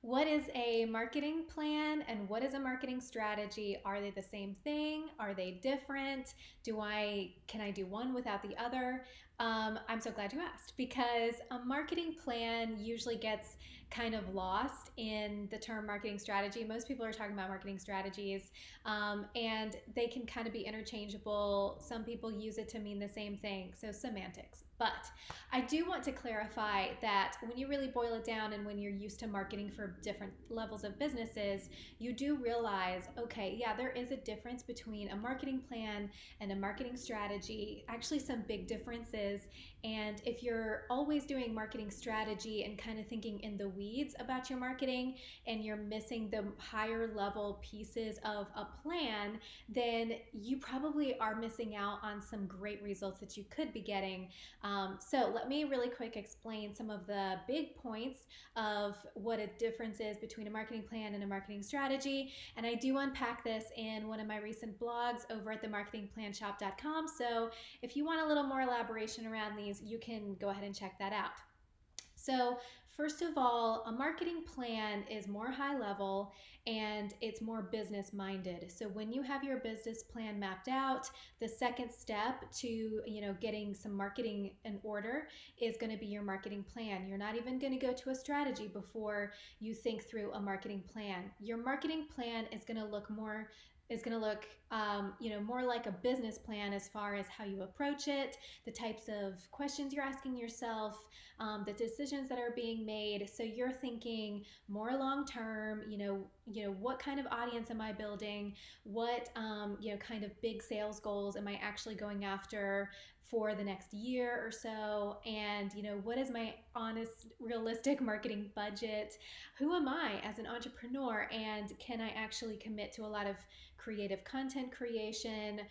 What is a marketing plan and what is a marketing strategy? Are they the same thing? Are they different? Can I do one without the other? I'm so glad you asked because a marketing plan usually gets kind of lost in the term marketing strategy. Most people are talking about marketing strategies, and they can kind of be interchangeable. Some people use it to mean the same thing, so semantics. But I do want to clarify that when you really boil it down and when you're used to marketing for different levels of businesses, you do realize, okay, yeah, there is a difference between a marketing plan and a marketing strategy, actually, some big differences. And if you're always doing marketing strategy and kind of thinking in the weeds about your marketing and you're missing the higher level pieces of a plan, then you probably are missing out on some great results that you could be getting. So let me really quick explain some of the big points of what a difference is between a marketing plan and a marketing strategy. And I do unpack this in one of my recent blogs over at themarketingplanshop.com. So if you want a little more elaboration around these, you can go ahead and check that out. So, first of all, a marketing plan is more high level and it's more business minded. So, when you have your business plan mapped out, the second step to, getting some marketing in order is going to be your marketing plan. You're not even going to go to a strategy before you think through a marketing plan. Your marketing plan is going to look more like a business plan as far as how you approach it, the types of questions you're asking yourself, the decisions that are being made. So you're thinking more long term. What kind of audience am I building? What kind of big sales goals am I actually going after for the next year or so? And what is my honest, realistic marketing budget? Who am I as an entrepreneur? And can I actually commit to a lot of creative content creation?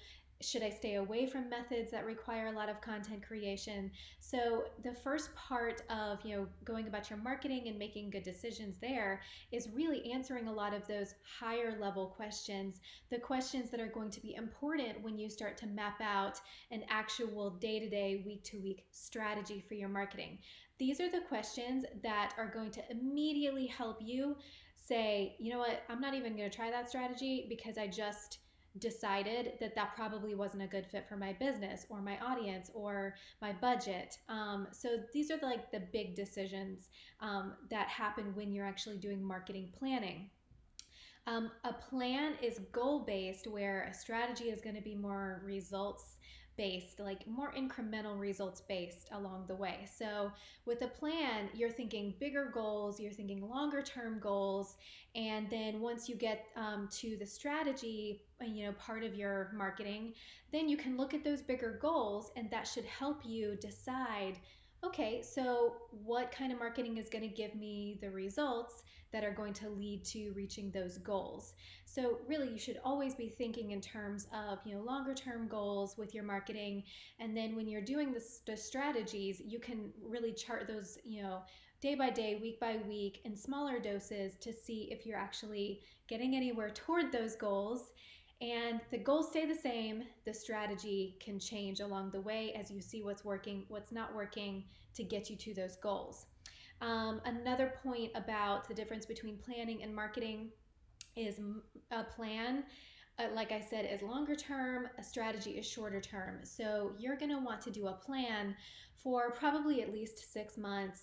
Should I stay away from methods that require a lot of content creation? So the first part of going about your marketing and making good decisions there is really answering a lot of those higher level questions, the questions that are going to be important when you start to map out an actual day-to-day, week-to-week strategy for your marketing. These are the questions that are going to immediately help you say, you know what, I'm not even going to try that strategy because I just decided that that probably wasn't a good fit for my business or my audience or my budget. So these are like the big decisions that happen when you're actually doing marketing planning. A plan is goal based, where a strategy is going to be more results based, like more incremental results based along the way. So, with a plan, you're thinking bigger goals, you're thinking longer term goals, and then once you get to the strategy, part of your marketing, then you can look at those bigger goals, and that should help you decide. Okay, so what kind of marketing is going to give me the results that are going to lead to reaching those goals? So really, you should always be thinking in terms of longer term goals with your marketing, and then when you're doing the strategies, you can really chart those day by day, week by week, in smaller doses to see if you're actually getting anywhere toward those goals. And the goals stay the same. The strategy can change along the way as you see what's working, what's not working to get you to those goals. Another point about the difference between planning and marketing is a plan, like I said, is longer term, a strategy is shorter term. So you're going to want to do a plan for probably at least 6 months.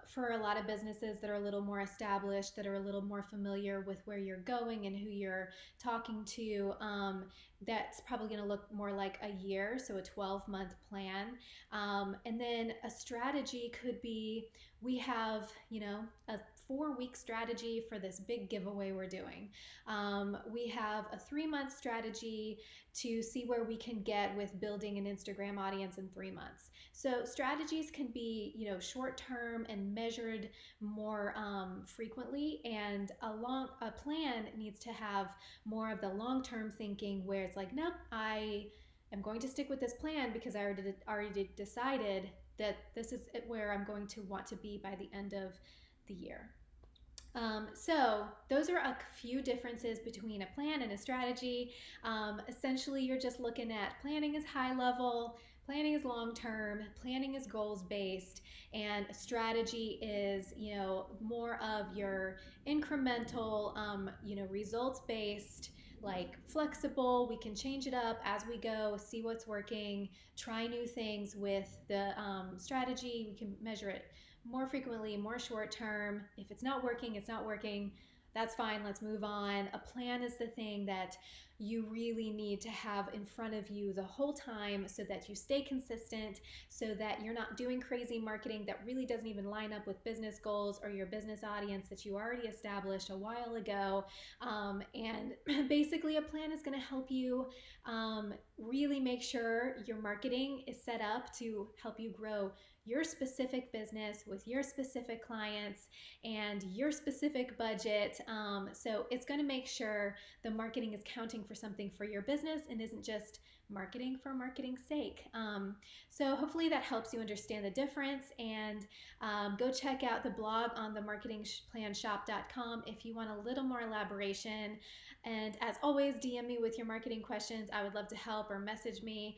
For a lot of businesses that are a little more established, that are a little more familiar with where you're going and who you're talking to, that's probably going to look more like a year, so a 12-month plan. And then a strategy could be, we have, a 4-week strategy for this big giveaway we're doing. We have a 3-month strategy to see where we can get with building an Instagram audience in 3 months. So strategies can be, short term and measured more frequently, and a plan needs to have more of the long term thinking, where it's like, nope, I am going to stick with this plan because I already decided that this is where I'm going to want to be by the end of the year. So those are a few differences between a plan and a strategy. Essentially, you're just looking at planning is high level, Planning is long term, planning is goals based, and strategy is, more of your incremental, results based, like flexible. We can change it up as we go, see what's working, try new things with the strategy. We can measure it more frequently, more short term. If it's not working, it's not working. That's fine. Let's move on. A plan is the thing that you really need to have in front of you the whole time so that you stay consistent, so that you're not doing crazy marketing that really doesn't even line up with business goals or your business audience that you already established a while ago. And basically, a plan is going to help you really make sure your marketing is set up to help you grow your specific business with your specific clients and your specific budget. So it's going to make sure the marketing is counting for something for your business and isn't just marketing for marketing's sake. So hopefully that helps you understand the difference. And go check out the blog on the marketingplanshop.com if you want a little more elaboration. And as always, DM me with your marketing questions. I would love to help, or message me.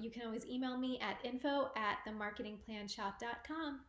You can always email me at info@themarketingplanshop.com.